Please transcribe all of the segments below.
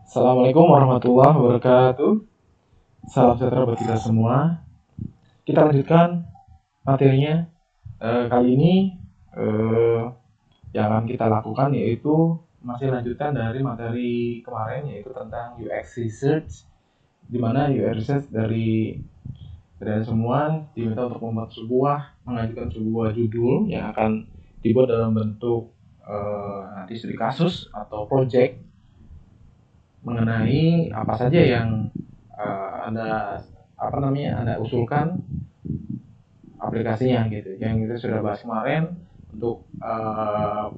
Assalamualaikum warahmatullahi wabarakatuh. Salam sejahtera buat kita semua. Kita lanjutkan materinya. Kali ini yang akan kita lakukan yaitu masih lanjutan dari materi kemarin, yaitu tentang UX Research, di mana UX Research dari semua diminta untuk mengajukan sebuah judul yang akan dibuat dalam bentuk nanti studi kasus atau project mengenai apa saja yang Anda usulkan aplikasinya gitu. Yang kita sudah bahas kemarin untuk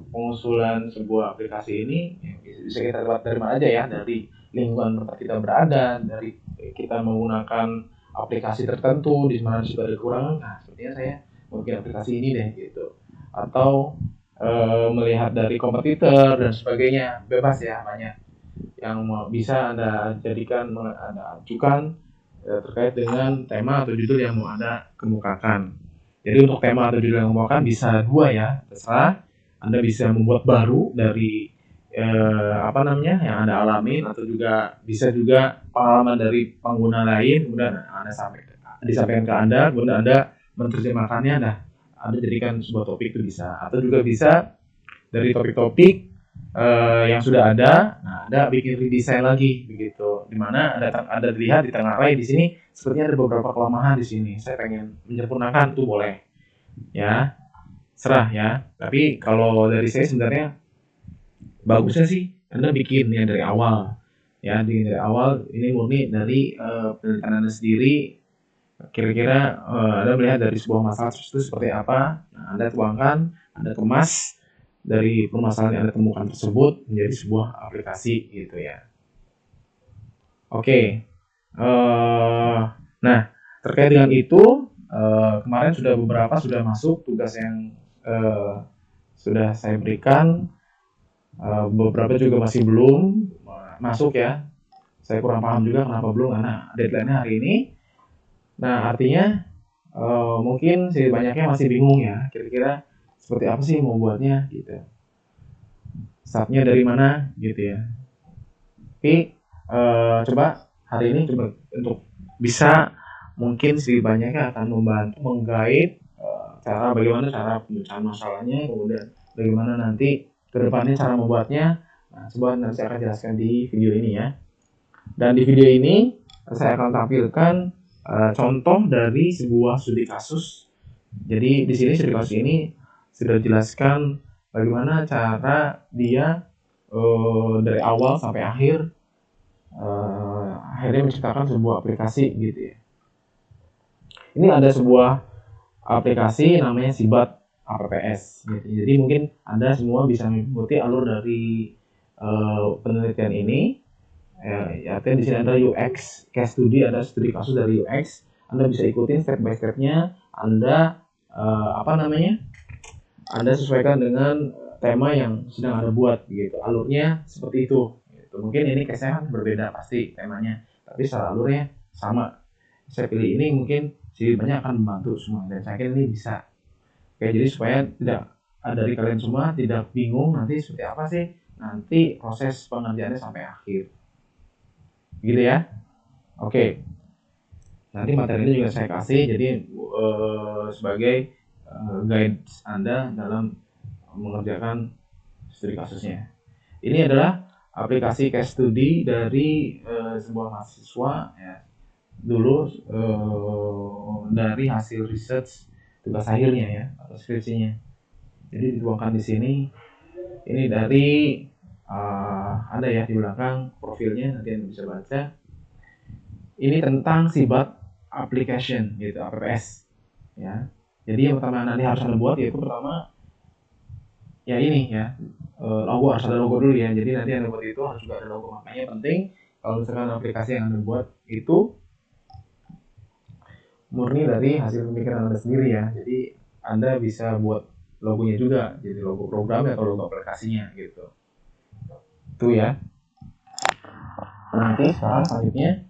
pengusulan sebuah aplikasi ini bisa kita dapat dari mana aja ya, dari lingkungan tempat kita berada, dari kita menggunakan aplikasi tertentu di mana sudah ada kekurangan. Nah, sepertinya saya mungkin aplikasi ini deh gitu. Atau melihat dari kompetitor dan sebagainya, bebas ya, banyak yang bisa Anda jadikan, Anda ajukan terkait dengan tema atau judul yang mau Anda kemukakan. Jadi untuk tema atau judul yang kemukakan bisa dua ya, terserah. Anda bisa membuat baru dari yang Anda alamin, atau juga bisa juga pengalaman dari pengguna lain, kemudian Anda disampaikan ke Anda, kemudian Anda menerjemahkannya, Anda jadikan sebuah topik itu bisa. Atau juga bisa dari topik-topik yang sudah ada, Anda bikin redesign lagi begitu. Dimana Anda lihat di tengah ray di sini sepertinya ada beberapa kelemahan di sini. Saya pengen menyempurnakan, tuh boleh. Ya, serah ya. Tapi kalau dari saya sebenarnya bagusnya sih Anda bikin yang dari awal. Ya, dari awal ini murni dari penelitian Anda sendiri. Kira-kira Anda melihat dari sebuah masalah itu seperti apa. Anda tuangkan, Anda kemas dari permasalahan yang Anda temukan tersebut menjadi sebuah aplikasi gitu ya. Oke. Nah, terkait dengan itu, kemarin sudah masuk tugas yang sudah saya berikan. Beberapa juga masih belum masuk ya. Saya kurang paham juga kenapa belum, karena deadline-nya hari ini. Nah, artinya mungkin si banyaknya masih bingung ya, kira-kira seperti apa sih mau buatnya gitu. Startnya dari mana gitu ya. Tapi coba hari ini untuk bisa mungkin si banyaknya akan membantu menggait bagaimana cara pemecahan masalahnya, kemudian bagaimana nanti kedepannya cara membuatnya. Nah, coba nanti saya akan jelaskan di video ini ya. Dan di video ini saya akan tampilkan contoh dari sebuah studi kasus. Jadi di sini studi kasus ini sudah dijelaskan bagaimana cara dia dari awal sampai akhir akhirnya menciptakan sebuah aplikasi gitu ya. Ini ada sebuah aplikasi namanya Sibat APPS gitu. Jadi mungkin Anda semua bisa mengikuti alur dari penelitian ini. Artinya di sini ada UX case study, ada studi kasus dari UX. Anda bisa ikutin step by stepnya. Anda Anda sesuaikan dengan tema yang sedang Anda buat gitu. Alurnya seperti itu. Gitu. Mungkin ini case-nya kan berbeda pasti temanya, tapi secara alurnya sama. Saya pilih ini mungkin banyak akan membantu semua, dan saya kira ini bisa. Oke, jadi supaya tidak dari kalian semua tidak bingung nanti seperti apa sih nanti proses pengerjaannya sampai akhir. Gitu ya. Oke. Nanti materi ini juga saya kasih, jadi sebagai guide Anda dalam mengerjakan studi kasusnya. Ini adalah aplikasi case study dari sebuah mahasiswa ya. Dulu dari hasil research tugas akhirnya ya, atau skripsinya. Jadi dituangkan di sini. Ini dari ada ya di belakang profilnya, nanti Anda bisa baca. Ini tentang Sibat application gitu, APPS ya. Jadi yang pertama nanti harus Anda buat yaitu pertama ya ini ya, logo, harus ada logo dulu ya. Jadi nanti Anda buat itu harus juga ada logo. Makanya penting kalau misalkan aplikasi yang Anda buat itu murni dari hasil pemikiran Anda sendiri ya. Jadi Anda bisa buat logonya juga, jadi logo programnya atau logo aplikasinya gitu. Itu ya. Nanti selanjutnya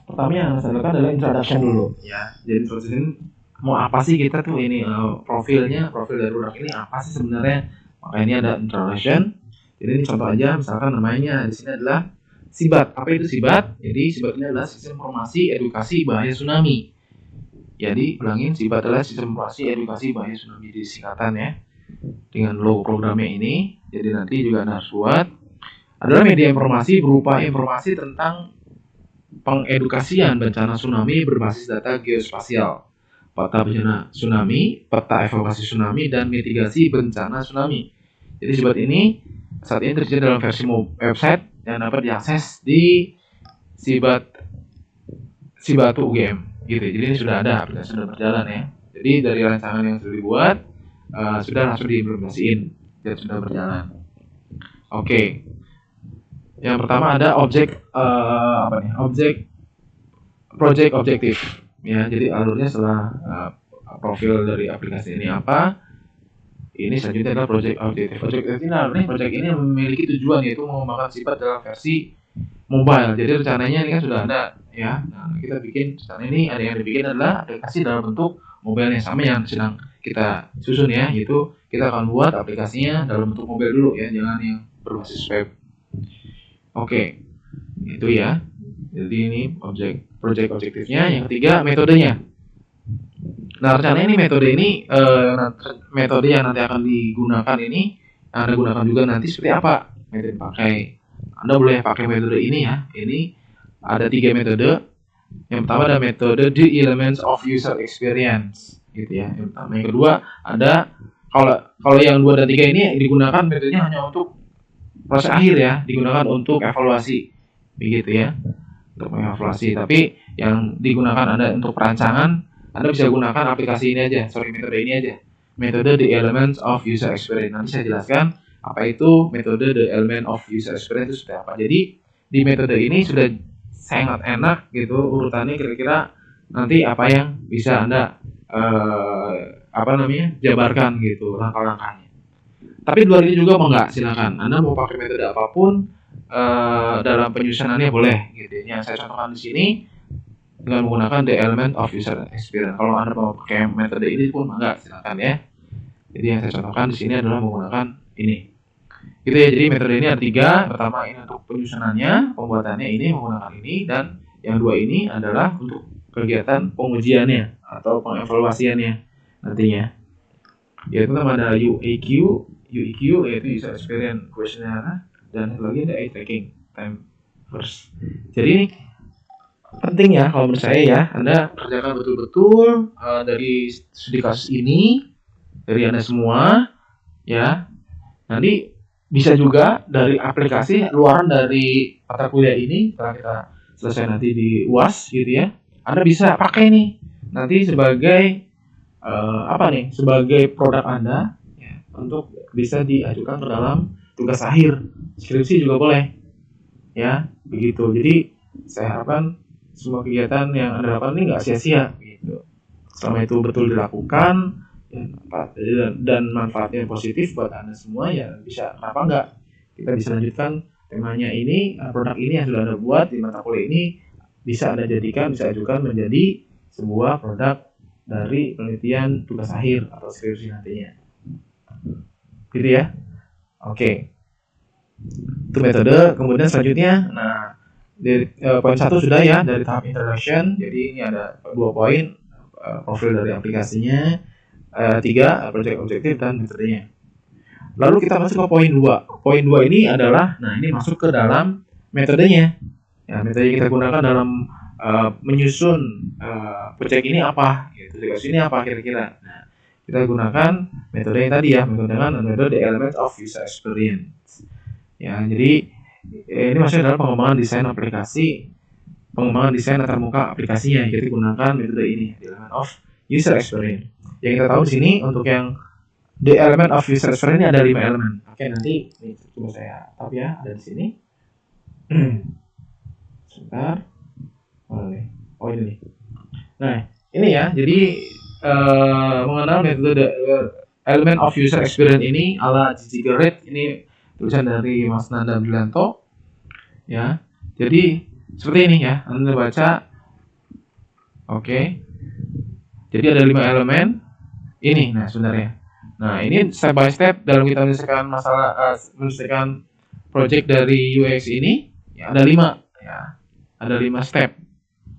pertama yang Anda lakukan adalah introduction dulu ya. Jadi introduction mau apa sih kita tuh ini, profil dari produk ini apa sih sebenarnya. Maka ini ada introduction. Jadi ini contoh aja, misalkan namanya di sini adalah SIBAT. Apa itu SIBAT? Jadi SIBAT ini adalah Sistem Informasi Edukasi Bahaya Tsunami. Jadi ulangin, SIBAT adalah Sistem Informasi Edukasi Bahaya Tsunami, di singkatan ya. Dengan logo programnya ini, jadi nanti juga harus buat adalah media informasi berupa informasi tentang pengedukasian bencana tsunami berbasis data geospasial, peta bencana tsunami, peta evakuasi tsunami, dan mitigasi bencana tsunami. Jadi SIBAT ini saat ini tersedia dalam versi website yang dapat diakses di Sibatu UGM gitu. Jadi ini sudah ada, aplikasi sudah berjalan ya. Jadi dari rancangan yang sudah dibuat sudah langsung diimplementasiin dan sudah berjalan. Oke. Yang pertama ada objek project objektif ya. Jadi alurnya setelah profil dari aplikasi ini apa, ini selanjutnya adalah project objektif. Project ini alurnya project ini memiliki tujuan yaitu mengembangkan sifat dalam versi mobile. Jadi rencananya ini kan sudah ada ya. Nah, kita bikin sekarang ini ada yang dibikin adalah aplikasi dalam bentuk mobile yang sama yang sedang kita susun ya, yaitu kita akan buat aplikasinya dalam bentuk mobile dulu ya, jangan yang berbasis web. Oke, itu ya. Jadi ini project objektifnya. Yang ketiga, metodenya. Nah, rencananya ini metode yang nanti akan digunakan ini, Anda gunakan juga nanti seperti apa metode pakai. Anda boleh pakai metode ini ya. Ini ada 3 metode. Yang pertama ada metode The Elements of User Experience, gitu ya. Yang pertama, yang kedua ada kalau yang 2 dan 3 ini digunakan metodenya hanya untuk proses akhir ya, digunakan untuk evaluasi, begitu ya, untuk mengevaluasi. Tapi yang digunakan Anda untuk perancangan, Anda bisa gunakan aplikasi ini aja, metode ini aja, metode The Elements of User Experience. Nanti saya jelaskan apa itu metode The Element of User Experience itu seperti apa. Jadi di metode ini sudah sangat enak gitu urutannya, kira-kira nanti apa yang bisa Anda jabarkan gitu langkah-langkahnya. Tapi di luar ini juga mau nggak, silakan. Anda mau pakai metode apapun dalam penyusunannya boleh gitu. Yang saya contohkan di sini dengan menggunakan The Element of User Experience. Kalau Anda mau pakai metode ini pun enggak, silakan ya. Jadi yang saya contohkan di sini adalah menggunakan ini. Gitu ya. Jadi metode ini ada 3. Pertama ini untuk penyusunannya, pembuatannya ini menggunakan ini, dan yang 2 ini adalah untuk kegiatan pengujiannya atau pengevaluasiannya nantinya. Yaitu ada UEQ yaitu User Experience Questionnaire, dan satu lagi ada eye tracking time first. Jadi ini penting ya kalau menurut saya ya, Anda kerjakan betul-betul dari studi kasus ini dari Anda semua ya. Nanti bisa juga dari aplikasi luaran dari mata kuliah ini setelah kita selesai nanti di UAS gitu ya. Anda bisa pakai nih nanti sebagai sebagai produk Anda ya, untuk bisa diajukan ke dalam tugas akhir, skripsi juga boleh ya, begitu. Jadi saya harapkan semua kegiatan yang Anda lakukan ini nggak sia-sia gitu. Selama itu betul dilakukan dan manfaatnya positif buat Anda semua ya, bisa, kenapa enggak kita bisa lanjutkan temanya ini, produk ini yang sudah Anda buat di mata kuliah ini bisa Anda jadikan, bisa ajukan menjadi sebuah produk dari penelitian tugas akhir atau skripsi nantinya. Gitu ya. Oke. Itu metode. Kemudian selanjutnya, nah dari poin 1 sudah ya, dari tahap introduction. Jadi ini ada 2 poin, profil dari aplikasinya, 3 project objektif dan metodenya. Lalu kita masuk ke poin 2. Poin 2 ini adalah, nah ini masuk ke dalam metodenya. Ya, metode yang kita gunakan dalam menyusun project ini apa, gitu. Tugas ini apa kira-kira. Nah, kita gunakan metode yang tadi ya, menggunakan metode The Element of User Experience. Ya, jadi ini maksudnya adalah pengembangan desain aplikasi, pengembangan desain antar muka aplikasinya. Jadi gunakan metode ini, The Element of User Experience. Yang kita tahu di sini untuk yang The Element of User Experience ini ada 5 elemen. Oke, nanti ini coba saya tap ya, ada di sini. Sebentar. Oh ini nih. Nah, ini ya. Jadi mengenal metode The Element of User Experience ini ala Gigi Garrett, ini tulisan dari Mas Nanda Brillianto. Ya. Jadi seperti ini ya. Anda baca. Oke. Jadi ada 5 elemen ini. Nah, sebenarnya. Nah, ini step by step dalam kita menyelesaikan masalah, menyelesaikan project dari UX ini ya ada 5 ya. Ada 5 step,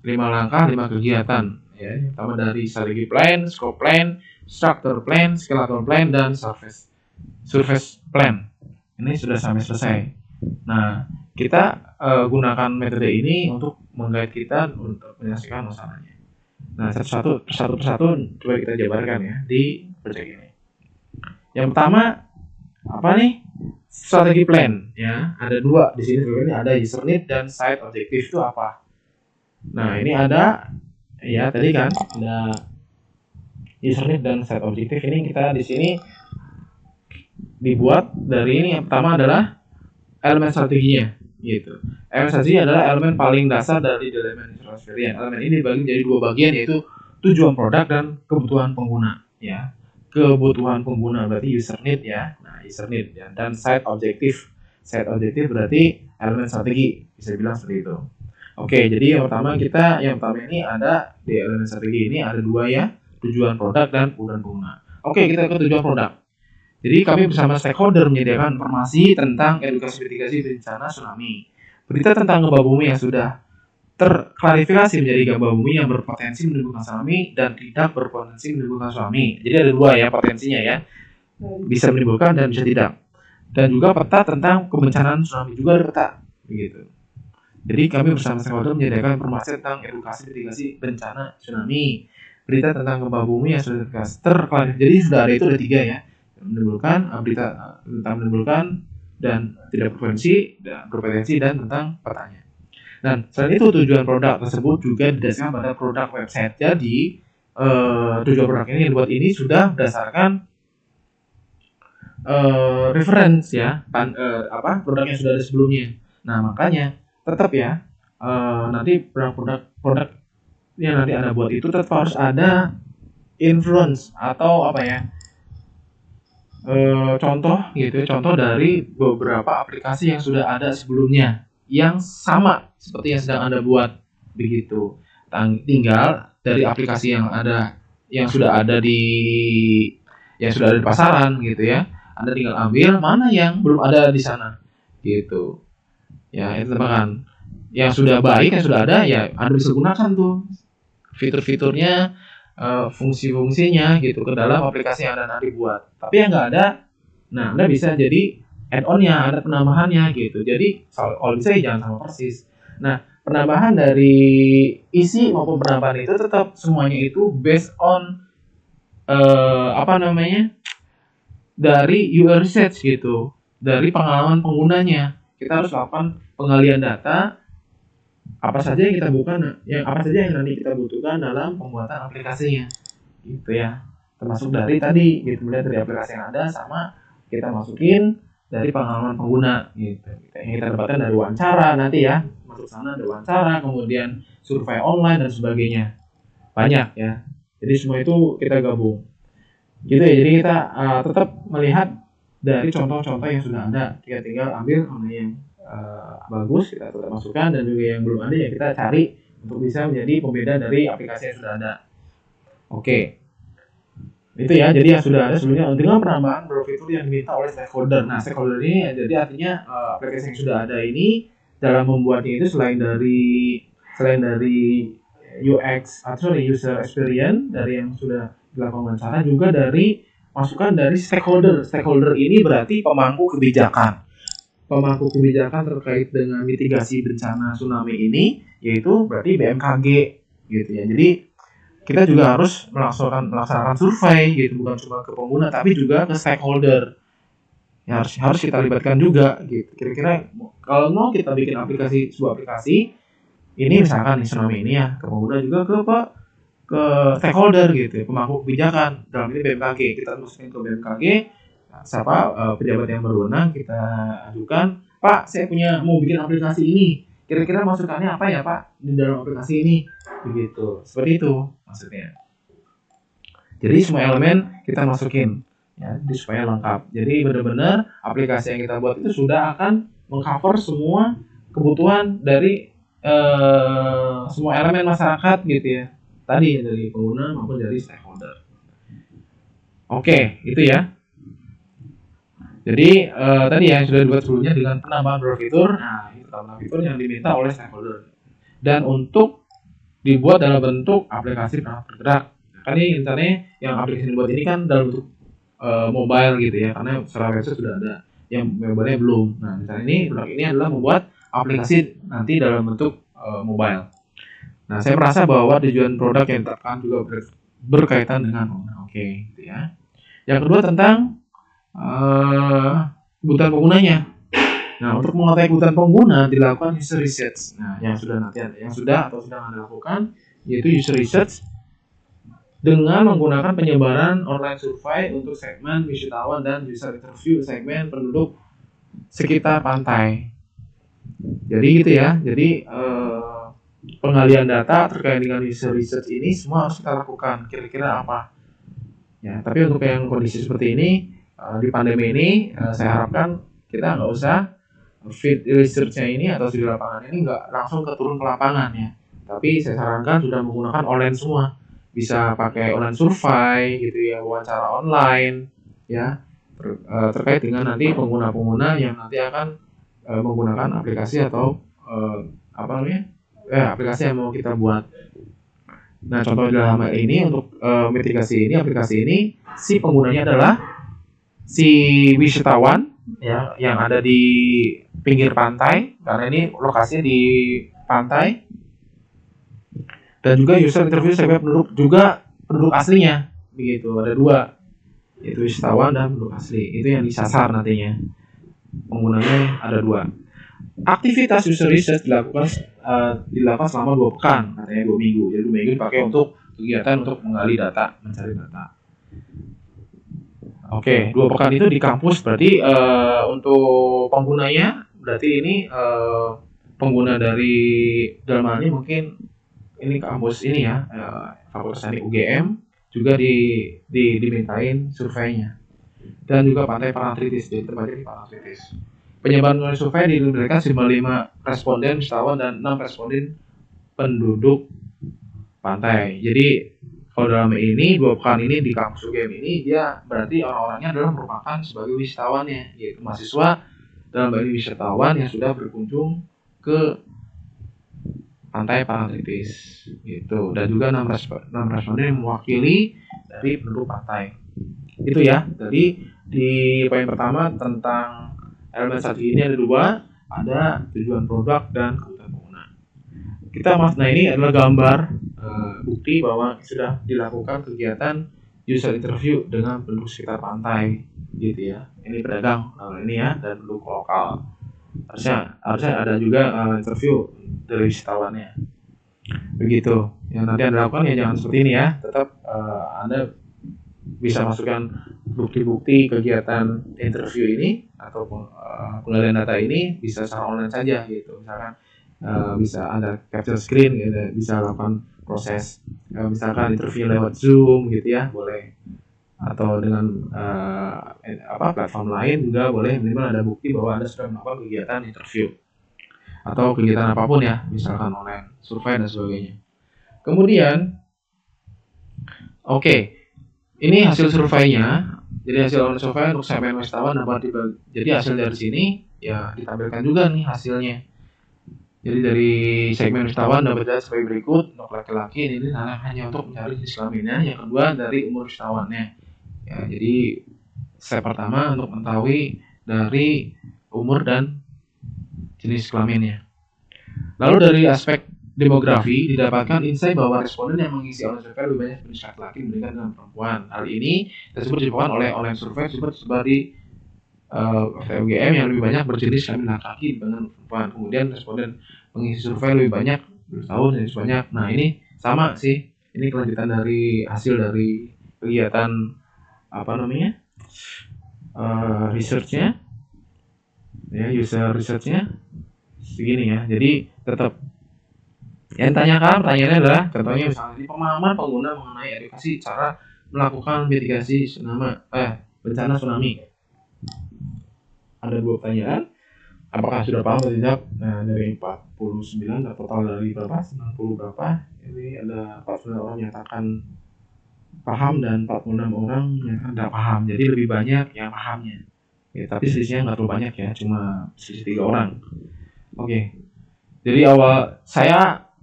5 langkah, 5 kegiatan ya. Pertama dari strategi plan, scope plan, structure plan, skeleton plan, dan surface plan. Ini sudah sampai selesai. Nah, kita gunakan metode ini untuk menggait kita untuk menyelesaikan masalahnya. Nah, satu persatu coba kita jabarkan ya di project ini. Yang pertama apa nih? Strategi plan ya. Ada 2 di sini sebenarnya, ada user need dan site objective itu apa? Nah, ini ada ya tadi kan ada user need dan site objective. Ini kita di sini dibuat dari ini. Yang pertama adalah elemen strateginya gitu. Elemen strategi adalah elemen paling dasar dari elemen user experience. Elemen ini dibagi menjadi 2 bagian, yaitu tujuan produk dan kebutuhan pengguna ya. Kebutuhan pengguna berarti user need ya. Nah, user need ya. Dan site objective. Site objective berarti elemen strategi, bisa bilang seperti itu. Oke, jadi yang pertama ini ada di elemen strategi ini ada 2 ya, tujuan produk dan kebutuhan pengguna. Oke, kita ke tujuan produk. Jadi kami bersama stakeholder menyediakan informasi tentang edukasi mitigasi bencana tsunami. Berita tentang gempa bumi yang sudah terklarifikasi menjadi gempa bumi yang berpotensi menimbulkan tsunami dan tidak berpotensi menimbulkan tsunami. Jadi ada 2 ya potensinya ya, bisa menimbulkan dan bisa tidak. Dan juga peta tentang kebencanaan tsunami juga ada peta, begitu. Jadi kami bersama stakeholder menyediakan informasi tentang edukasi mitigasi bencana tsunami. Berita tentang gempa bumi yang sudah terklarifikasi. Jadi sudah ada itu, ada 3 ya. Menimbulkan berita tentang menimbulkan dan tidak berpotensi dan tentang petanya. Dan selain itu tujuan produk tersebut juga didasarkan pada produk website. Jadi tujuan produk ini yang dibuat ini sudah berdasarkan reference ya, produk yang sudah ada sebelumnya. Nah, makanya tetap ya nanti produk yang nanti Anda buat itu tetap harus ada influence atau apa ya, contoh gitu ya, contoh dari beberapa aplikasi yang sudah ada sebelumnya yang sama seperti yang sedang Anda buat, begitu. Tinggal dari aplikasi yang sudah ada di pasaran gitu ya, Anda tinggal ambil mana yang belum ada di sana gitu ya. Itu kan yang sudah baik, yang sudah ada ya Anda bisa gunakan tuh fitur-fiturnya, fungsi-fungsinya gitu ke dalam aplikasi yang Anda nanti buat. Tapi yang nggak ada, nah Anda bisa jadi add-on-nya, ada penambahannya gitu. Jadi kalau bisa jangan sama persis. Nah, penambahan dari isi maupun penambahan itu tetap semuanya itu based on dari user research gitu, dari pengalaman penggunanya. Kita harus lakukan penggalian data apa saja yang nanti kita butuhkan dalam pembuatan aplikasinya gitu ya, termasuk dari tadi gitu, mulai dari aplikasi yang ada sama kita masukin dari pengalaman pengguna gitu, yang kita dapatkan dari wawancara nanti ya, masuk sana ada wawancara, kemudian survei online dan sebagainya, banyak ya. Jadi semua itu kita gabung gitu ya. Jadi kita tetap melihat dari contoh-contoh yang sudah ada, kita tinggal ambil mana yang bagus kita tetap masukkan, dan juga yang belum ada ya kita cari untuk bisa menjadi pembeda dari aplikasi yang sudah ada. Oke, itu ya. Jadi yang sudah ada sebelumnya dengan penambahan beberapa fitur yang diminta oleh stakeholder. Nah, stakeholder ini jadi artinya aplikasi yang sudah ada ini dalam membuatnya itu selain dari UX atau user experience dari yang sudah dilakukan wawancara, juga dari masukan dari stakeholder. Stakeholder ini berarti pemangku kebijakan terkait dengan mitigasi bencana tsunami ini, yaitu berarti BMKG gitu ya. Jadi kita juga harus melaksanakan survei gitu, bukan cuma ke pengguna tapi juga ke stakeholder. Ya, harus kita libatkan juga gitu. Kira-kira kalau mau kita bikin sebuah aplikasi ini, misalkan nih tsunami ini ya, ke pengguna juga ke stakeholder gitu, pemangku kebijakan, dalam ini BMKG. Kita masukin ke BMKG, siapa pejabat yang berwenang, kita ajukan, Pak, saya mau bikin aplikasi ini, kira-kira masukannya apa ya Pak di dalam aplikasi ini, begitu. Seperti itu maksudnya. Jadi semua elemen kita masukin ya, supaya lengkap. Jadi benar-benar aplikasi yang kita buat itu sudah akan mengcover semua kebutuhan dari semua elemen masyarakat gitu ya, tadi dari pengguna maupun dari stakeholder. Oke, itu ya. Jadi tadi ya sudah dibuat sebelumnya dengan penambahan beberapa fitur. Nah, itu tambahan fitur yang diminta oleh stakeholder. Dan untuk dibuat dalam bentuk aplikasi perangkat bergerak. Kan ini misalnya yang aplikasi dibuat ini kan dalam bentuk mobile gitu ya, karena secara website sudah ada, yang mobile belum. Nah, misalnya ini produk ini adalah membuat aplikasi nanti dalam bentuk mobile. Nah, saya merasa bahwa tujuan produk yang ditetapkan juga berkaitan dengan gitu ya. Yang kedua tentang kebutuhan penggunanya. Nah, untuk mengetahui kebutuhan pengguna dilakukan user research. Nah, yang sudah atau sedang Anda lakukan yaitu user research dengan menggunakan penyebaran online survei untuk segmen wisatawan dan user interview segmen penduduk sekitar pantai. Jadi gitu ya. Jadi penggalian data terkait dengan user research ini semua harus kita lakukan. Kira-kira apa? Ya, tapi untuk yang kondisi seperti ini di pandemi ini saya harapkan kita nggak usah feed research-nya ini atau studi lapangan ini nggak langsung turun ke lapangan ya. Tapi saya sarankan sudah menggunakan online semua. Bisa pakai online survei gitu ya, wawancara online ya, terkait dengan nanti pengguna-pengguna yang nanti akan menggunakan aplikasi atau aplikasi yang mau kita buat. Nah, contoh dalam hal ini untuk mitigasi ini, aplikasi ini si penggunanya adalah si wisatawan ya yang ada di pinggir pantai, karena ini lokasinya di pantai, dan juga user interview sebagai penduduk aslinya, begitu. Ada dua, yaitu wisatawan dan penduduk asli. Itu yang disasar nantinya. Penggunanya ada dua. Aktivitas user research dilakukan selama 2 pekan, katanya 2 minggu. Jadi 2 minggu dipakai untuk kegiatan untuk menggali data, mencari data. Oke, 2 pekan itu di kampus, berarti untuk penggunanya berarti ini pengguna dari dalam hal ini mungkin ini kampus ini ya, Fakultas Teknik UGM juga dimintain surveinya, dan juga Pantai Parangtritis, jadi tempatnya di Parangtritis. Penyebaran melalui survei diberikan 95 responden wisatawan dan 6 responden penduduk pantai. Jadi kalau dalam ini 2 pekan ini di kampus UGM ini dia berarti orang-orangnya adalah merupakan sebagai wisatawannya, yaitu mahasiswa dalam hal ini wisatawan yang sudah berkunjung ke Pantai Parangtritis gitu, dan juga 6 responden yang mewakili dari penduduk pantai. Itu ya. Jadi di poin pertama tentang elemen satu ini ada 2, ada tujuan produk dan kebutuhan pengguna. Nah ini adalah gambar bukti bahwa sudah dilakukan kegiatan user interview dengan penduduk sekitar pantai gitu ya. Ini pedagang ini ya, dan penduduk lokal. Harusnya ada juga interview dari wisatawannya. Begitu. Yang nanti Anda lakukan ya jangan seperti ini ya. Tetap Anda bisa masukkan bukti-bukti kegiatan interview ini atau penggalian data ini bisa secara online saja gitu. Misalkan bisa Anda capture screen gitu, bisa lakukan proses misalkan interview lewat Zoom gitu ya, boleh. Atau dengan platform lain juga boleh, minimal ada bukti bahwa Anda sudah melakukan kegiatan interview atau kegiatan apapun ya, misalkan online, survei dan sebagainya. Kemudian ini hasil surveinya. Jadi hasil online survei untuk segmen wisatawan dapat dibagi. Jadi hasil dari sini ya ditampilkan juga nih hasilnya. Jadi dari segmen wisatawan dapat data sebagai berikut. Untuk laki-laki ini hanya untuk mencari jenis kelaminnya. Yang kedua dari umur wisatawannya. Ya, jadi step pertama untuk mengetahui dari umur dan jenis kelaminnya. Lalu dari aspek demografi didapatkan insight bahwa responden yang mengisi online survei lebih banyak jenis laki-laki dibandingkan dengan perempuan. Hal ini tersebut disebabkan oleh online survei tersebut di UGM yang lebih banyak berjenis kelamin laki-laki dibandingkan perempuan. Kemudian responden mengisi survei lebih banyak tahun yang banyak. Nah ini sama sih. Ini kelanjutan dari hasil dari kegiatan research-nya ya, user research-nya segini ya. Jadi tetap yang pertanyaannya adalah contohnya misalnya di pemahaman pengguna mengenai edukasi cara melakukan mitigasi bencana tsunami. Ada 2 pertanyaan. Apakah sudah paham atau tidak? Nah, dari 49 total dari berapa? 90 berapa? Ini ada 49 orang menyatakan paham dan 46 orang menyatakan tidak paham. Jadi lebih banyak yang pahamnya. Ya, tapi selisihnya nggak terlalu banyak ya, cuma selisih 3 orang. Oke. Jadi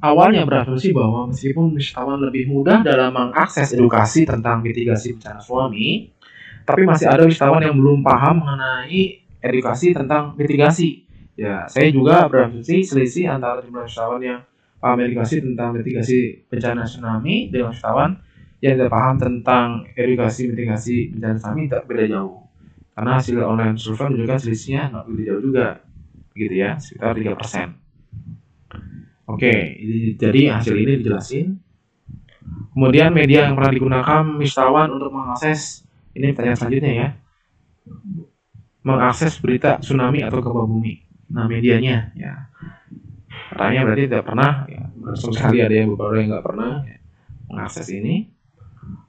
awalnya berasumsi bahwa meskipun wisatawan lebih mudah dalam mengakses edukasi tentang mitigasi bencana tsunami, tapi masih ada wisatawan yang belum paham mengenai edukasi tentang mitigasi. Ya, saya juga berasumsi selisih antara jumlah wisatawan yang paham edukasi tentang mitigasi bencana tsunami dengan wisatawan yang tidak paham tentang edukasi mitigasi bencana tsunami tidak beda jauh. Karena hasil online survei menunjukkan selisihnya nggak begitu jauh juga, gitu ya, sekitar 3%. Oke, jadi hasil ini dijelasin. Kemudian media yang pernah digunakan wisatawan untuk mengakses, ini pertanyaan selanjutnya ya, mengakses berita tsunami atau gempa bumi. Nah, medianya ya, pertanyaan berarti tidak pernah, ya, sekali ada yang beberapa yang nggak pernah ya, mengakses ini.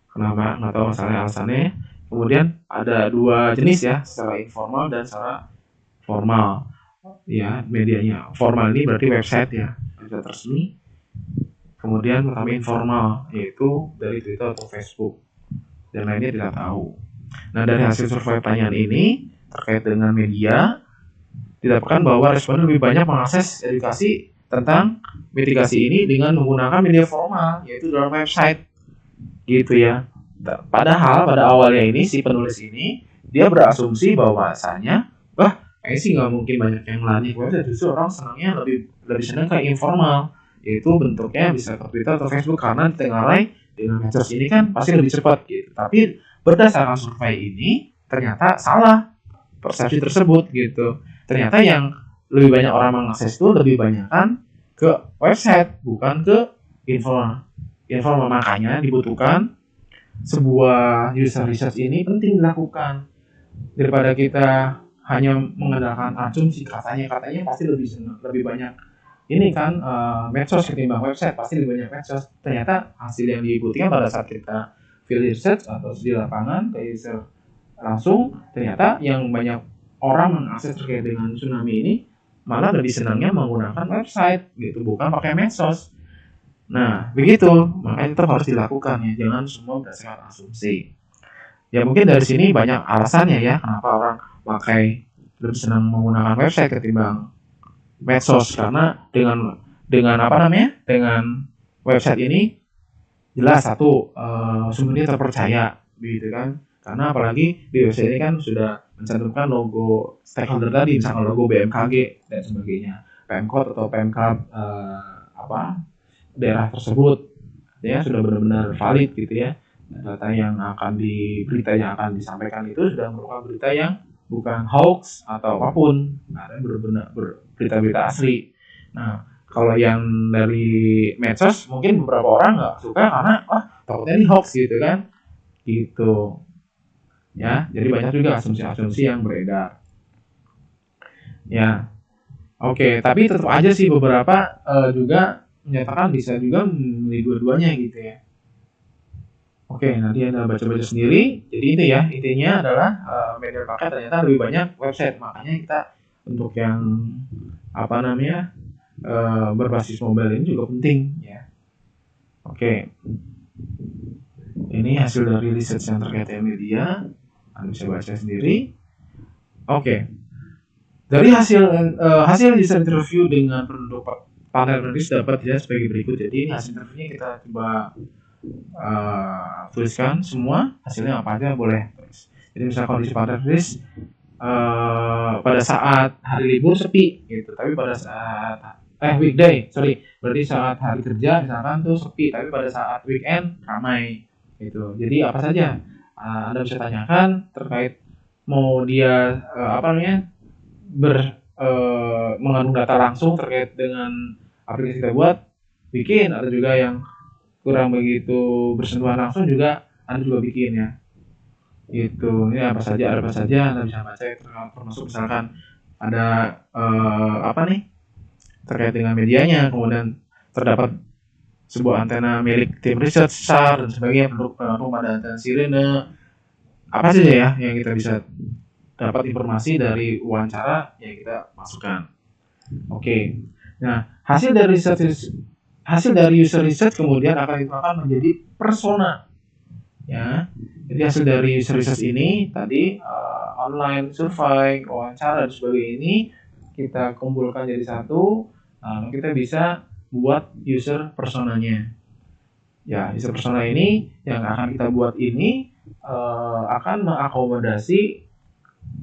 Kenapa? Nggak tahu alasannya. Kemudian ada 2 jenis ya, secara informal dan secara formal. Ya, medianya. Formal ini berarti website ya, website resmi. Kemudian pertama informal, yaitu dari Twitter atau Facebook. Dan lainnya tidak tahu. Nah, dari hasil survei pertanyaan ini terkait dengan media, didapatkan bahwa responden lebih banyak mengakses edukasi tentang mitigasi ini dengan menggunakan media formal, yaitu dalam website. Gitu ya. Padahal pada awalnya ini si penulis ini dia berasumsi bahwasanya kayaknya sih nggak mungkin banyak yang lari ke website, justru orang senangnya lebih senang ke informal, yaitu bentuknya bisa ke Twitter atau Facebook karena ditengarai dengan medsos ini kan pasti lebih cepat gitu. Tapi berdasarkan survei ini ternyata salah persepsi tersebut gitu. Ternyata yang lebih banyak orang mengakses itu lebih banyak kan ke website bukan ke informal. Makanya dibutuhkan sebuah user research ini penting dilakukan daripada kita hanya mengandalkan asumsi katanya pasti lebih banyak ini kan medsos ketimbang website, pasti lebih banyak medsos. Ternyata hasil yang dibuktikan pada saat kita field research atau di lapangan ke user langsung, ternyata yang banyak orang mengakses terkait dengan tsunami ini malah lebih senangnya menggunakan website gitu, bukan pakai medsos. Nah, begitu, makanya tetap harus dilakukan ya, jangan semua berdasarkan asumsi. Ya mungkin dari sini banyak alasannya ya, kenapa orang lebih senang menggunakan website ketimbang medsos, karena dengan apa namanya, dengan website ini jelas satu sumbernya terpercaya, gitu kan? Karena apalagi di website ini kan sudah mencantumkan logo stakeholder tadi, misalnya logo BMKG dan sebagainya, Pemkot atau Pemkab daerah tersebut ya sudah benar-benar valid gitu ya, data yang berita yang akan disampaikan itu sudah merupakan berita yang bukan hoax atau apapun, ada benar-benar berita-berita asli. Nah, kalau yang dari medsos mungkin beberapa orang nggak suka karena takutnya ini hoax gitu kan, gitu ya. Jadi banyak juga asumsi-asumsi yang beredar ya. Oke, tapi tetap aja sih beberapa juga menyatakan bisa juga memilih dua-duanya gitu ya. Oke, nanti Anda baca-baca sendiri. Jadi itu ya, intinya adalah media paket ternyata lebih banyak website. Makanya kita untuk yang berbasis mobile ini juga penting ya. Oke. Ini hasil dari riset yang terkait dengan media. Anda bisa baca sendiri. Oke. Dari hasil riset interview dengan penduduk panel penulis dapat dilihat sebagai berikut. Jadi ini hasil interviewnya kita coba tuliskan semua hasilnya apa aja boleh tulis. Jadi misalnya kondisi panel penulis pada saat hari libur sepi gitu, tapi pada saat berarti saat hari kerja misalkan tuh sepi, tapi pada saat weekend ramai gitu. Jadi apa saja Anda bisa tanyakan terkait mau dia mengandung data langsung terkait dengan aplikasi kita buat, bikin, atau juga yang kurang begitu bersentuhan langsung juga Anda juga bikin ya. Gitu. Ini apa saja Anda bisa baca, termasuk misalkan ada terkait dengan medianya, kemudian terdapat sebuah antena milik tim riset SAR dan sebagainya, pendukung pada antena sirene, apa saja ya yang kita bisa dapat informasi dari wawancara yang kita masukkan. Oke. Nah, hasil dari user research kemudian akan dituangkan menjadi persona. Ya. Jadi hasil dari user research ini tadi online survei, wawancara dan sebagainya ini kita kumpulkan jadi satu, kita bisa buat user personanya. Ya, user persona ini yang akan kita buat ini akan mengakomodasi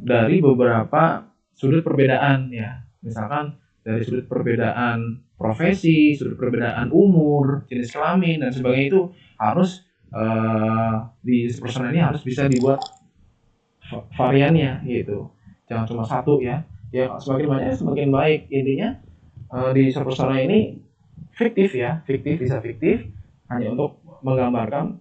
dari beberapa sudut perbedaan ya. Misalkan dari sudut perbedaan profesi, sudut perbedaan umur, jenis kelamin dan sebagainya itu harus di user persona ini harus bisa dibuat variannya gitu. Jangan cuma satu ya. Ya semakin banyak semakin baik. Intinya di user persona ini fiktif ya, bisa fiktif hanya untuk menggambarkan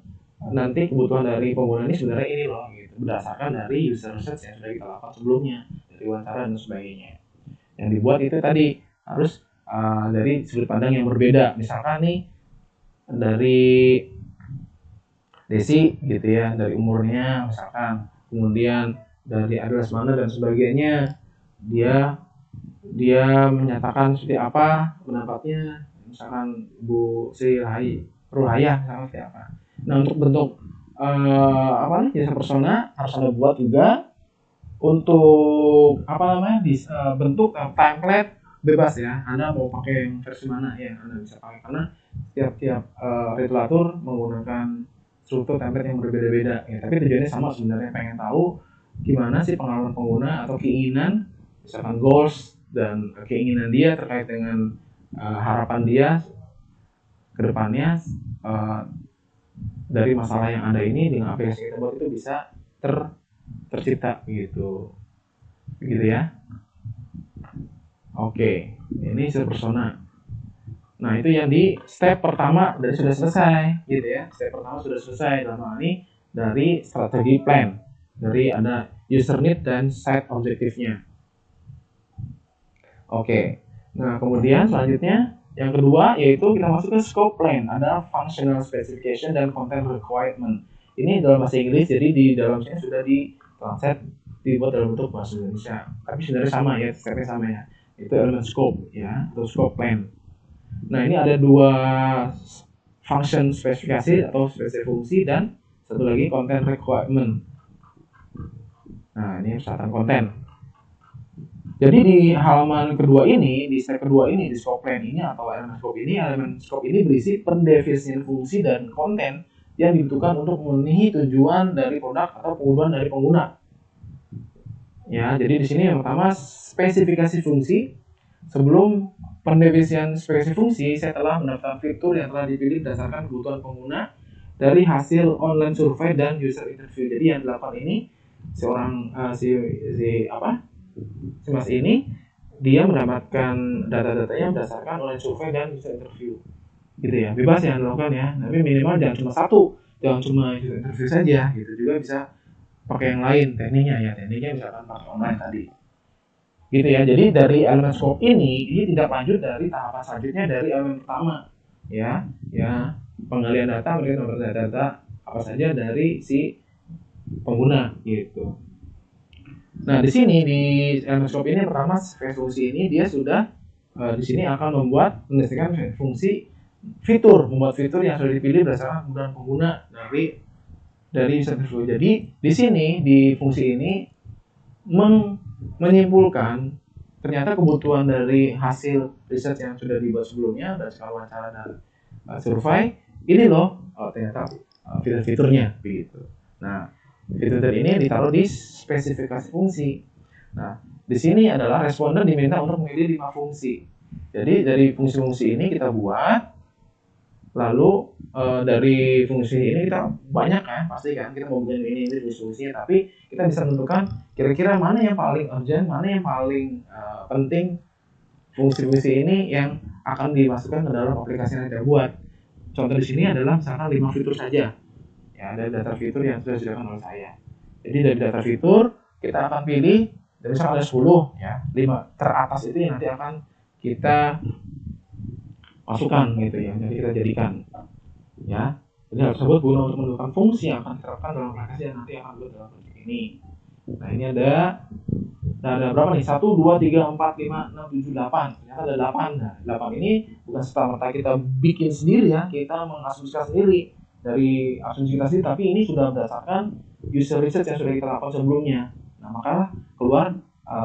nanti kebutuhan dari pengguna ini sebenarnya ini loh gitu, berdasarkan dari user research yang sudah kita lakukan sebelumnya, dari wawancara dan sebagainya. Yang dibuat itu tadi harus dari sudut pandang yang berbeda. Misalkan nih dari Desi gitu ya, dari umurnya misalkan, kemudian dari address mana dan sebagainya, dia menyatakan seperti apa pendapatnya, misalkan Bu Sri Ruhaya misalkan seperti apa. Nah untuk bentuk jasa persona harus Anda buat juga. Untuk bentuk template bebas ya, Anda mau pakai yang versi mana ya Anda bisa pakai, karena tiap regulator menggunakan struktur template yang berbeda-beda ya, tapi tujuannya sama sebenarnya, pengen tahu gimana sih pengalaman pengguna atau keinginan, misalkan goals dan keinginan dia terkait dengan harapan dia ke depannya dari masalah yang ada ini dengan aplikasi kita buat itu bisa tercipta gitu ya. Oke, ini user persona. Nah itu yang di step pertama dari sudah selesai gitu ya. Step pertama sudah selesai, dalam hal ini dari strategi plan, dari ada user need dan site objektifnya. Oke, nah kemudian selanjutnya yang kedua yaitu kita masuk ke scope plan, ada functional specification dan content requirement. Ini dalam bahasa Inggris, jadi di dalam sini sudah di-translate dibuat dalam bentuk bahasa Indonesia. Tapi sebenarnya sama ya, stepnya sama ya. Itu elemen scope ya, atau scope plan. Nah ini ada dua function spesifikasi atau spesifikasi fungsi dan satu lagi content requirement. Nah ini persyaratan konten. Jadi di halaman kedua ini, di step kedua ini, di scope plan ini atau elemen scope ini berisi pendefinisian fungsi dan konten yang dibutuhkan untuk memenuhi tujuan dari produk atau kebutuhan dari pengguna. Ya, jadi di sini yang pertama spesifikasi fungsi. Sebelum pendefinisian spesifikasi fungsi, saya telah mendaftar fitur yang telah dipilih berdasarkan kebutuhan pengguna dari hasil online survei dan user interview. Jadi yang 8 ini si Mas ini dia mendapatkan data-datanya berdasarkan online survei dan user interview. Gitu ya, bebas yang dilakukan ya. Tapi minimal jangan cuma satu, jangan cuma user interview saja gitu. Juga bisa pakai yang lain tekniknya misalkan pakai online tadi. Gitu ya. Jadi dari elemen scope ini tidak lanjut dari tahapan selanjutnya dari elemen pertama ya penggalian data, berarti nomor data apa saja dari si pengguna gitu. Nah di sini di elemen scope ini pertama fungsi ini dia sudah di sini akan mendefinisikan fungsi membuat fitur yang sudah dipilih berdasarkan kebutuhan pengguna dari user interview. Jadi di sini di fungsi ini menyimpulkan ternyata kebutuhan dari hasil riset yang sudah dibuat sebelumnya berdasarkan wawancara dan survei ini loh ternyata fitur-fiturnya begitu. Nah fitur ini ditaruh di spesifikasi fungsi. Nah di sini adalah responden diminta untuk memilih 5 fungsi. Jadi dari fungsi-fungsi ini kita buat, lalu dari fungsi ini kita banyak kan, pasti kan kita mau bikin ini fungsinya, tapi kita bisa menentukan kira-kira mana yang paling urgent, mana yang paling penting fungsi-fungsi ini yang akan dimasukkan ke dalam aplikasi yang kita buat. Contoh di sini adalah misalkan 5 fitur saja. Ya, ada data fitur yang sudah disediakan oleh saya. Jadi dari data fitur kita akan pilih, misalkan ada 10 ya, 5 teratas itu yang nanti akan kita masukkan gitu ya, jadi kita jadikan ya. Jadi hal tersebut guna untuk menentukan fungsi yang akan diterapkan dalam aplikasi yang nanti akan dibuat dalam proyek ini. Nah ini ada berapa nih? 1, 2, 3, 4, 5, 6, 7, 8. Ternyata ada 8. Nah 8 ini bukan serta-merta kita bikin sendiri ya, kita mengasumsikan sendiri dari asumsi kita sendiri, tapi ini sudah berdasarkan user research yang sudah kita lakukan sebelumnya. Nah, maka keluar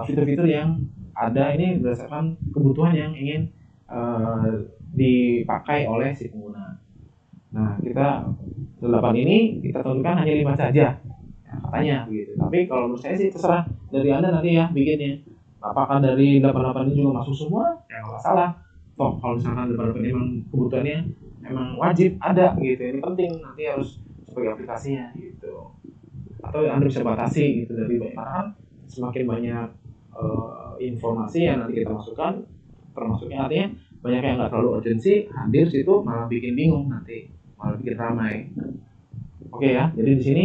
fitur-fitur yang ada ini berdasarkan kebutuhan yang ingin dipakai oleh si pengguna. Nah, kita 8 ini kita tentukan hanya 5 saja. Nah, katanya begitu. Tapi kalau menurut saya sih terserah dari Anda nanti ya bikinnya. Apakah dari 88 ini juga masuk semua? Ya nggak masalah. Toh kalau misalkan 88 memang kebutuhannya memang wajib ada gitu. Ini penting nanti harus sebagai aplikasinya gitu. Atau Anda bisa batasi gitu dari banyak kan semakin banyak informasi yang nanti kita masukkan, termasuknya artinya banyak yang nggak terlalu urgensi hadir situ malah bikin bingung nanti, malah bikin ramai. Oke ya, jadi di sini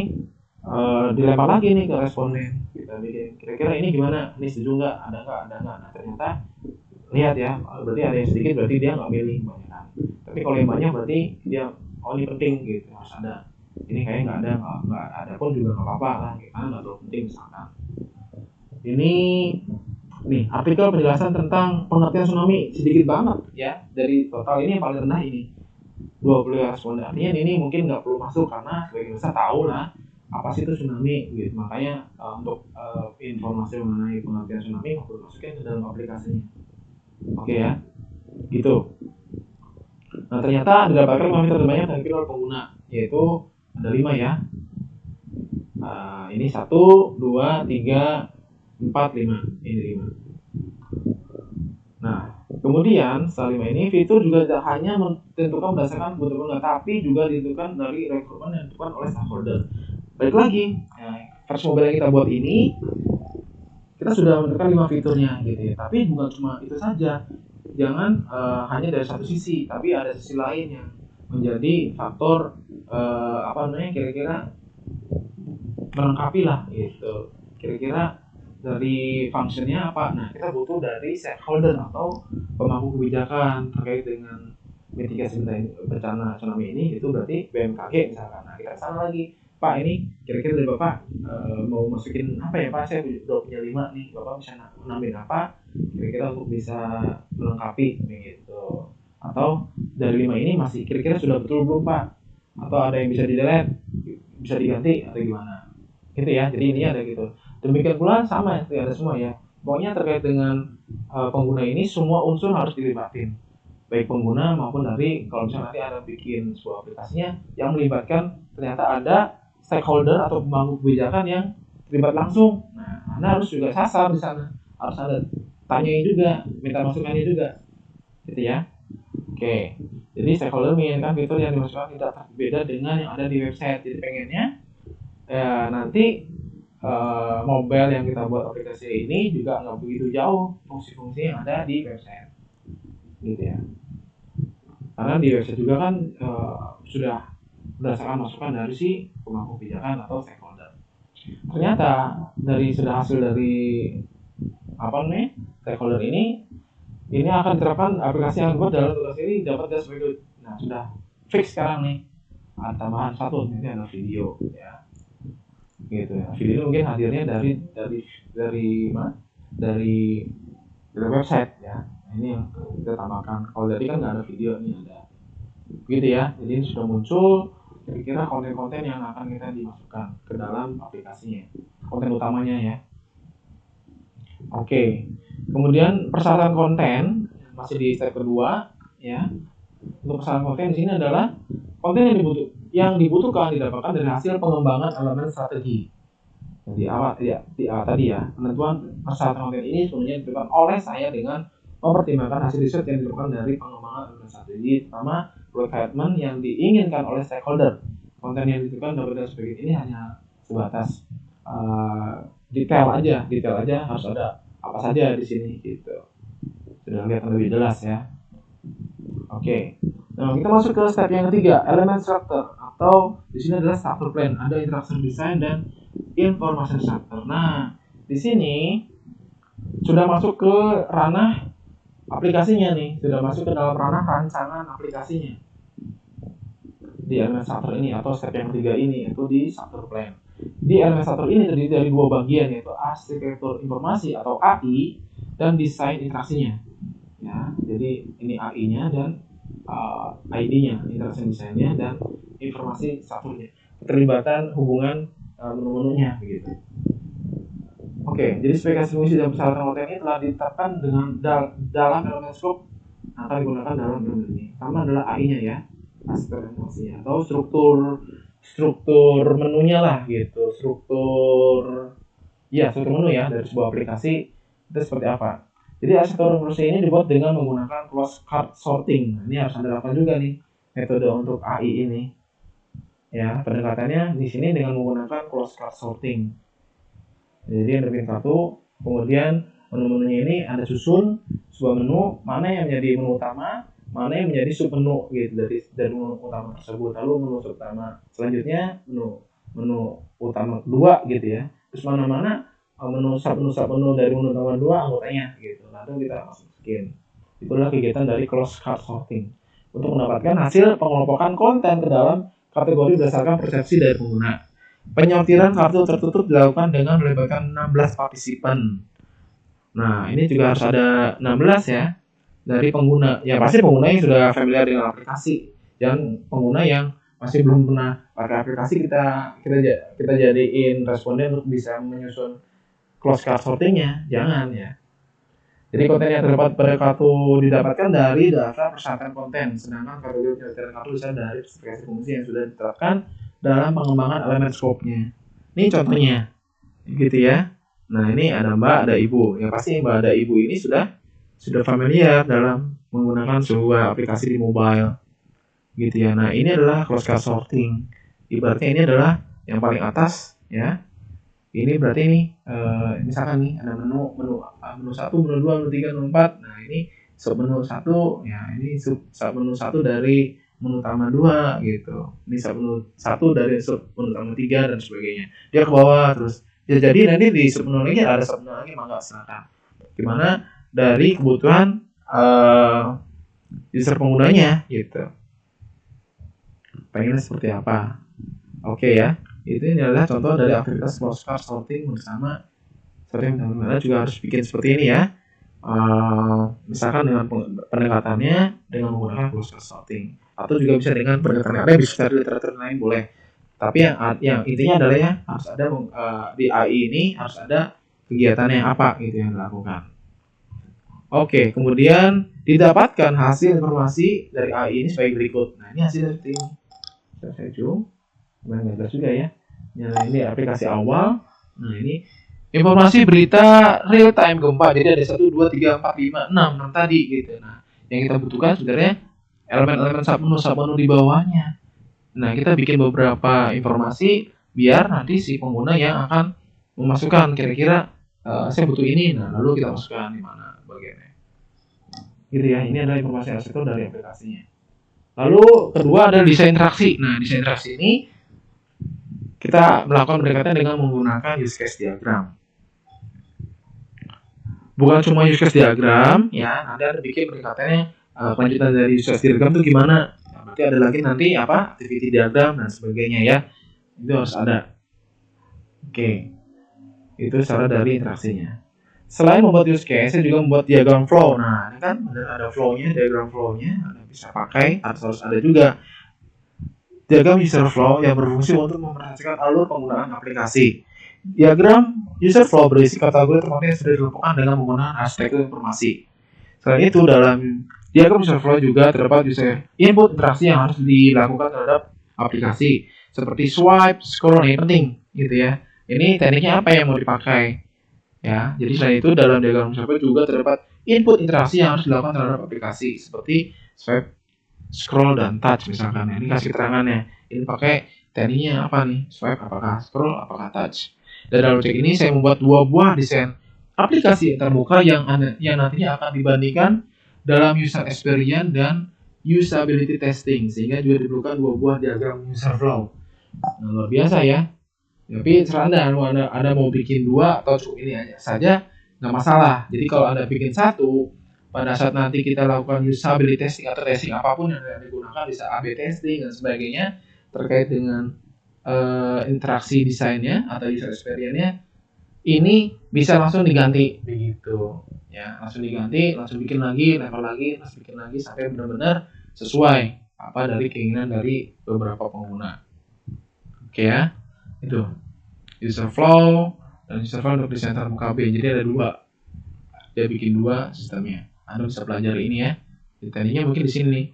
dilempar lagi nih ke responden, kita bikin kira-kira ini gimana, ini setuju nggak, ada nggak. Nah ternyata lihat ya, berarti ada yang sedikit berarti dia nggak milih banyak kan. Tapi kalau yang banyak berarti dia ini penting gitu, harus ada. Ini kayaknya nggak ada pun juga nggak apa-apa lah, karena nggak terlalu penting misalkan. Ini nih artikel penjelasan tentang pengertian tsunami sedikit banget ya, dari total ini yang paling rendah ini 20 responden. Artinya ini mungkin nggak perlu masuk karena sebagian besar tahu lah apa sih itu tsunami gitu. Makanya untuk informasi mengenai pengertian tsunami nggak perlu masukin ke dalam aplikasinya. Oke ya, gitu. Nah ternyata didapatkan 5 fitur terbanyak dari oleh pengguna, yaitu ada 5 ya. Ini 1, 2, 3, 4, 5. Ini 5. Nah, kemudian setelah 5 ini fitur juga tidak hanya ditentukan berdasarkan kebutuhan, tapi juga ditentukan dari rekrutmen yang ditentukan oleh stakeholder. Balik lagi, versi mobile yang kita buat ini kita sudah menentukan 5 fiturnya gitu ya. Tapi bukan cuma itu saja. Jangan hanya dari satu sisi, tapi ada sisi lain yang menjadi faktor kira-kira melengkapi lah gitu. Kira-kira dari functionnya apa? Nah, kita butuh dari stakeholder atau pemangku kebijakan terkait dengan mitigasi bencana tsunami ini, itu berarti BMKG misalkan. Nah, kita sana lagi, Pak ini kira-kira dari Bapak mau masukin apa ya Pak? Saya udah punya 5 nih, Bapak bisa nambahin apa? Kira-kira untuk bisa melengkapi gitu. Atau dari 5 ini masih kira-kira sudah betul belum Pak? Atau ada yang bisa di-delete, bisa diganti atau gimana? Gitu ya. Jadi ini ada gitu. Demikian pula sama ya, ada semua ya. Pokoknya terkait dengan pengguna ini semua unsur harus dilibatin, baik pengguna maupun dari kalau misalnya nanti ada bikin sebuah aplikasinya yang melibatkan ternyata ada stakeholder atau pemangku kebijakan yang terlibat langsung. Nah, Anda harus juga sasar di sana, harus ada tanyain juga, minta masukannya juga, gitu ya. Oke, jadi stakeholder menginginkan fitur yang dimasukkan tidak berbeda dengan yang ada di website. Jadi pengennya ya nanti mobile yang kita buat aplikasi ini juga nggak begitu jauh fungsi-fungsi yang ada di website, gitu ya. Karena di website juga kan sudah berdasarkan masukan dari si pemangku kebijakan atau stakeholder. Ternyata sudah hasil dari stakeholder ini akan diterapkan aplikasi yang dibuat dalam tugas ini dapat sebagai. Nah sudah fix sekarang nih. Ada tambahan satu, ini ada video ya. Gitu ya. Video mungkin hadirnya dari website ya. Ini yang kita tambahkan. Kalau tadi kan nggak ada video, ini ada. Gitu ya. Jadi ini sudah muncul kira-kira konten-konten yang akan kita dimasukkan ke dalam aplikasinya. Konten utamanya ya. Oke. Kemudian persyaratan konten masih di step kedua ya. Untuk persyaratan konten di sini adalah konten yang dibutuhkan didapatkan dari hasil pengembangan elemen strategi. Jadi tadi ya, penentuan persyaratan konten ini sebenarnya ditentukan oleh saya dengan mempertimbangkan hasil riset yang dilakukan dari pengembangan elemen strategi, terutama requirement yang diinginkan oleh stakeholder. Konten yang ditentukan dapat sebagai ini hanya sebatas detail aja harus ada apa saja di sini gitu. Sudah lihat lebih jelas ya. Oke. Nah, kita masuk ke step yang ketiga, elemen structure atau di sini adalah structure plan, ada interaction design dan information structure. Nah, di sini sudah masuk ke ranah aplikasinya nih, sudah masuk ke dalam ranah rancangan aplikasinya. Di elemen structure ini atau step yang ketiga ini itu di structure plan. Di elemen structure ini terdiri dari 2 bagian, yaitu arsitektur informasi atau AI dan desain interaksinya. Ya, jadi ini AI-nya dan ID-nya, interaction design-nya dan informasi strukturnya. Keterlibatan hubungan menu-menunya begitu. Oke, jadi spesifikasi fungsi dan persyaratan konten ini telah ditetapkan dengan dalam elemen scope akan digunakan dalam elemen ini. Pertama adalah AI-nya ya, aspek informasinya, atau struktur menunya lah gitu, struktur menu ya dari sebuah aplikasi itu seperti apa. Jadi arsitektur informasi ini dibuat dengan menggunakan closed card sorting. Ini harus Anda lakukan juga nih metode untuk AI ini. Ya, pendekatannya di sini dengan menggunakan closed card sorting. Jadi Anda bikin satu, kemudian menu-menunya ini Anda susun sebuah menu, mana yang menjadi menu utama, mana yang menjadi sub menu gitu dari menu utama tersebut. Lalu menu sub utama selanjutnya menu utama kedua gitu ya. Terus mana-mana menu sub menu dari menu utama dua anggotanya gitu. Lalu kita masukin. Itulah kegiatan dari closed card sorting untuk mendapatkan hasil pengelompokan konten ke dalam kategori berdasarkan persepsi dari pengguna. Penyortiran kartu tertutup dilakukan dengan melibatkan 16 partisipan. Nah, ini juga harus ada 16 ya dari pengguna. Ya pasti pengguna yang sudah familiar dengan aplikasi. Yang pengguna yang masih belum pernah pakai aplikasi kita jadiin responden untuk bisa menyusun close card sortingnya. Jangan ya. Jadi konten yang terdapat pada kartu didapatkan dari daftar persyaratan konten, sedangkan kategori penyortiran kartu bisa dari spesifikasi fungsi yang sudah diterapkan dalam pengembangan elemen scope-nya. Ini contohnya, gitu ya. Nah ini ada Mbak, ada Ibu. Yang pasti Mbak, ada Ibu ini sudah familiar dalam menggunakan sebuah aplikasi di mobile, gitu ya. Nah ini adalah close card sorting. Ibaratnya ini adalah yang paling atas, ya. Ini berarti ini misalkan nih ada menu 1, menu 2, menu 3, menu 4. Nah ini sub menu 1, ya ini sub menu 1 dari menu utama 2 gitu. Ini sub menu 1 dari sub menu utama 3 dan sebagainya. Dia ke bawah terus. Ya, jadi nanti di sub menu lagi ada sub menu lagi, mangga silakan. Gimana dari kebutuhan user penggunanya gitu. Pengennya seperti apa? Oke ya. Itu adalah contoh dari aktivitas closed card sorting bersama. Sorting teman-teman juga harus bikin seperti ini ya. Misalkan dengan pendekatannya dengan menggunakan closed card sorting, atau juga bisa dengan pendekatan ada bisa cari literatur lain boleh. Tapi yang intinya adalah ya harus ada di AI ini harus ada kegiatannya apa gitu yang dilakukan. Oke, kemudian didapatkan hasil informasi dari AI ini sebagai berikut. Nah ini hasilnya seperti ini. Saya zoom. Nggak jelas juga ya. Nah ini aplikasi awal. Nah ini informasi berita real time gempa. Jadi ada 1, 2, 3, 4, 5, 6 tadi gitu. Nah yang kita butuhkan sebenarnya elemen-elemen submenu di bawahnya. Nah kita bikin beberapa informasi biar nanti si pengguna yang akan memasukkan kira-kira saya butuh ini. Nah lalu kita masukkan di mana bagiannya. Gitu ya. Ini adalah informasi arsitektur dari aplikasinya. Lalu kedua adalah desain interaksi. Nah desain interaksi ini kita melakukan pendekatan dengan menggunakan use case diagram. Bukan cuma use case diagram, ya nanti ada bikin pendekatannya kelanjutan dari use case diagram itu gimana? Nah, berarti ada lagi nanti apa? Activity diagram dan sebagainya ya. Itu harus ada. Oke. Itu cara dari interaksinya. Selain membuat use case, saya juga membuat diagram flow. Nah, ini kan ada flow-nya, diagram flow-nya, Anda bisa pakai, harus ada juga diagram user flow yang berfungsi untuk memperhatikan alur penggunaan aplikasi. Diagram user flow berisi kategori tempat yang sudah dilakukan dengan menggunakan arsitektur informasi. Selain itu, dalam diagram user flow juga terdapat user input interaksi yang harus dilakukan terhadap aplikasi, seperti swipe, scroll, ini penting, gitu ya. Ini tekniknya apa yang mau dipakai? Ya, jadi selain itu dalam diagram user flow juga terdapat input interaksi yang harus dilakukan terhadap aplikasi, seperti swipe, scroll dan touch misalkan. Ini kasih keterangannya. Ini pakai tekniknya apa nih? Swipe apakah scroll apakah touch. Dan dalam cek ini saya membuat 2 buah desain aplikasi terbuka yang nantinya akan dibandingkan dalam user experience dan usability testing, sehingga juga diperlukan 2 buah diagram user flow. Nah, luar biasa ya. Tapi terserah Anda mau bikin 2 atau cukup ini aja saja nggak masalah. Jadi kalau Anda bikin 1, pada saat nanti kita lakukan usability testing atau testing apapun yang digunakan, bisa A/B testing dan sebagainya terkait dengan interaksi desainnya atau user experience-nya, ini bisa langsung diganti begitu ya, langsung diganti, langsung bikin lagi, level lagi, langsung bikin lagi sampai benar-benar sesuai apa dari keinginan dari beberapa pengguna. Oke ya, itu user flow, dan server untuk desain term KB. Jadi ada dua, dia bikin dua sistemnya. Anda bisa pelajari ini ya. Jadi tadinya mungkin di sini nih,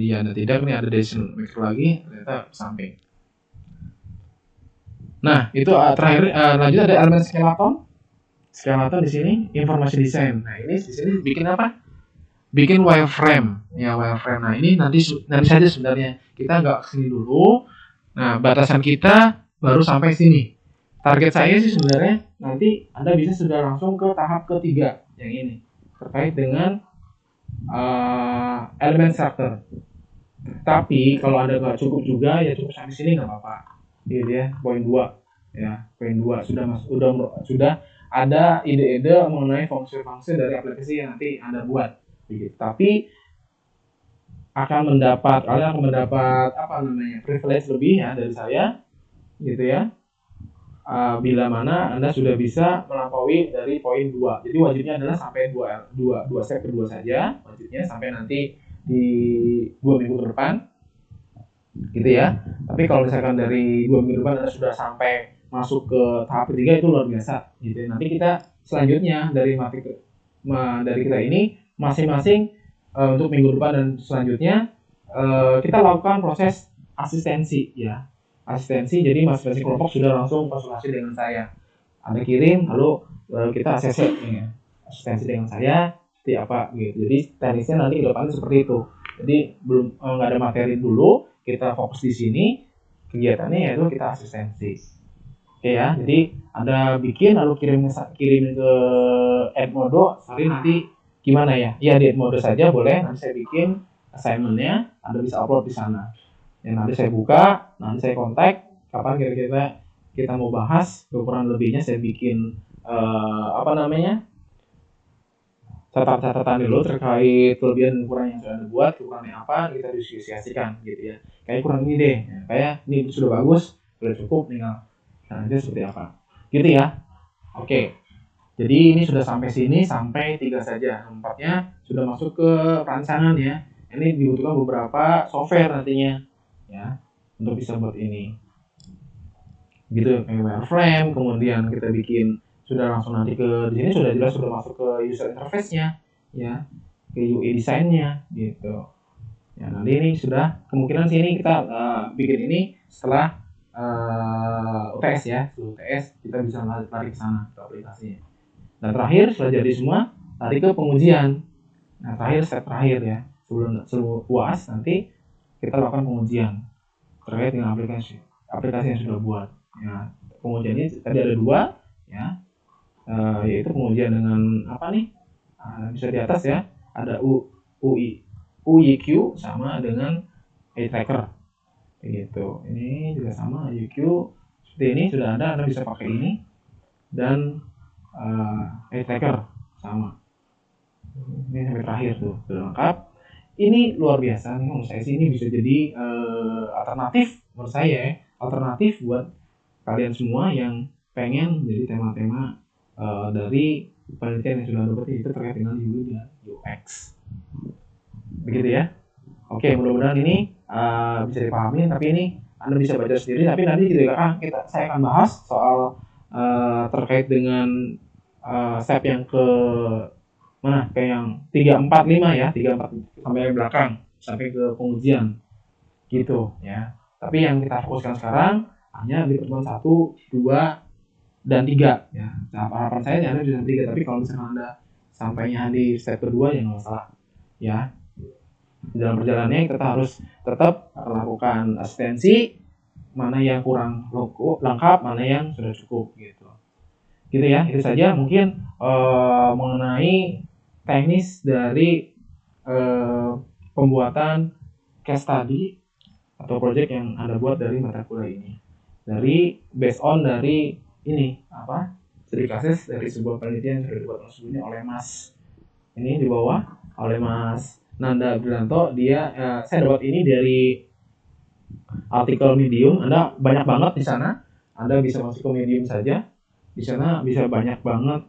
dia ada tidak nih, ada decision maker lagi, ternyata samping. Nah itu terakhir, lanjut ada elemen skeleton di sini, informasi desain. Nah ini di sini bikin apa? Bikin wireframe ya, wireframe. Nah ini nanti saja sebenarnya, kita nggak kesini dulu. Nah batasan kita baru sampai sini. Target saya sih sebenarnya nanti Anda bisa sudah langsung ke tahap ketiga yang ini, terkait dengan elemen structure. Tapi kalau Anda nggak cukup juga ya cukup sampai sini nggak apa-apa. Gitu ya, poin 2 ya, poin 2 sudah ada ide-ide mengenai fungsi-fungsi dari aplikasi yang nanti Anda buat. Gitu. Tapi kalian akan mendapat apa namanya, privilege lebih ya dari saya, gitu ya. Bila mana Anda sudah bisa melampaui dari poin 2. Jadi wajibnya adalah sampai 2 step kedua saja, wajibnya sampai nanti di 2 minggu ke depan, gitu ya. Tapi kalau misalkan dari 2 minggu depan Anda sudah sampai masuk ke tahap ketiga, itu luar biasa, gitu. Nanti kita selanjutnya dari kita ini masing-masing untuk minggu depan dan selanjutnya kita lakukan proses asistensi ya. Asistensi, jadi masing-masing kelompok sudah langsung konsultasi dengan saya. Anda kirim, lalu kita ACC ya. Asistensi dengan saya seperti apa gitu. Jadi teknisnya nanti ke depannya seperti itu. Jadi belum nggak ada materi dulu, kita fokus di sini, kegiatannya yaitu kita asistensi. Oke ya, jadi Anda bikin lalu kirim ke Edmodo, sorry nanti gimana ya? Ya di Edmodo saja boleh, nanti saya bikin assignment-nya, Anda bisa upload di sana. Ya, nanti saya buka, nanti saya kontak kapan kira-kira kita mau bahas, kekurangan lebihnya saya bikin catatan dulu terkait kelebihan dan kekurangan yang sudah Anda buat, kekurangannya apa, kita diskusikan gitu ya. Kayak kurang ini deh, kayak ini sudah bagus, sudah cukup, tinggal nanti seperti apa. Gitu ya. Oke. Jadi ini sudah sampai sini, sampai 3 saja. 4-nya sudah masuk ke rancangan ya. Ini dibutuhkan beberapa software nantinya ya untuk bisa buat ini gitu, kayak wireframe, kemudian kita bikin sudah langsung nanti ke di sini sudah jelas sudah masuk ke user interface-nya ya, ke UI desainnya gitu ya. Nanti ini sudah kemungkinan sini kita bikin ini setelah UTS ya, setelah UTS kita bisa lari ke sana ke aplikasinya. Dan terakhir setelah jadi semua lari ke pengujian. Nah terakhir step terakhir ya, sebelum puas nanti kita lakukan pengujian terkait dengan aplikasi yang sudah buat ya. Pengujiannya tadi ada 2 ya, yaitu pengujian dengan apa nih, bisa di atas ya, ada UIQ sama dengan eye tracker gitu. Ini juga sama, UIQ seperti ini sudah ada, Anda bisa pakai ini, dan eye tracker sama. Ini sampai terakhir tuh sudah lengkap. Ini luar biasa nih, menurut saya sih ini bisa jadi alternatif, menurut saya ya, alternatif buat kalian semua yang pengen jadi tema-tema dari penelitian yang sudah ada itu terkait dengan UI dan UX. Begitu ya. Oke, mudah-mudahan ini bisa dipahami, tapi ini Anda bisa baca sendiri, tapi nanti juga saya akan bahas soal terkait dengan step yang ke mana, kayak yang 3, 4, 5 ya, 3, 4 sampai belakang sampai ke pengujian gitu ya. Tapi yang kita fokuskan sekarang hanya di pertemuan 1, 2, dan 3 ya. Nah, harapan saya Anda bisa 3, tapi kalau misalnya Anda sampainya di step kedua ya nggak masalah ya. Dalam perjalanannya kita harus tetap melakukan asistensi, mana yang kurang lengkap, mana yang sudah cukup gitu ya. Itu saja mungkin mengenai teknis dari pembuatan case study atau project yang Anda buat dari mata kuliah ini, dari based on dari ini studi kasus dari sebuah penelitian yang sudah dibuat sebelumnya oleh Mas ini di bawah, oleh Mas Nanda Brillanto. Dia saya dapat ini dari artikel Medium. Anda banyak banget di sana, Anda bisa masuk ke Medium saja, di sana bisa banyak banget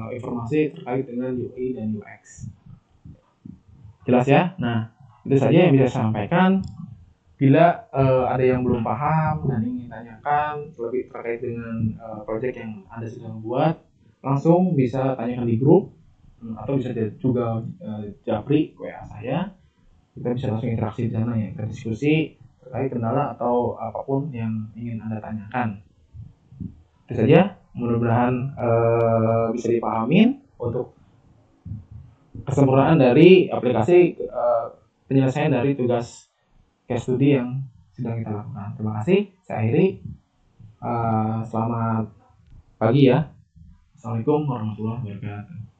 informasi terkait dengan UI dan UX. Jelas ya? Nah, itu saja yang bisa saya sampaikan. Bila ada yang belum paham dan ingin tanyakan lebih terkait dengan project yang Anda sedang buat, langsung bisa tanyakan di grup atau bisa juga japri WA saya. Kita bisa langsung interaksi di sana ya, kita diskusi terkait kendala atau apapun yang ingin Anda tanyakan. Itu saja, mudah-mudahan bisa dipahamin untuk kesempurnaan dari aplikasi penyelesaian dari tugas case study yang sedang kita lakukan. Terima kasih. Saya akhiri. Selamat pagi ya. Assalamualaikum warahmatullahi wabarakatuh.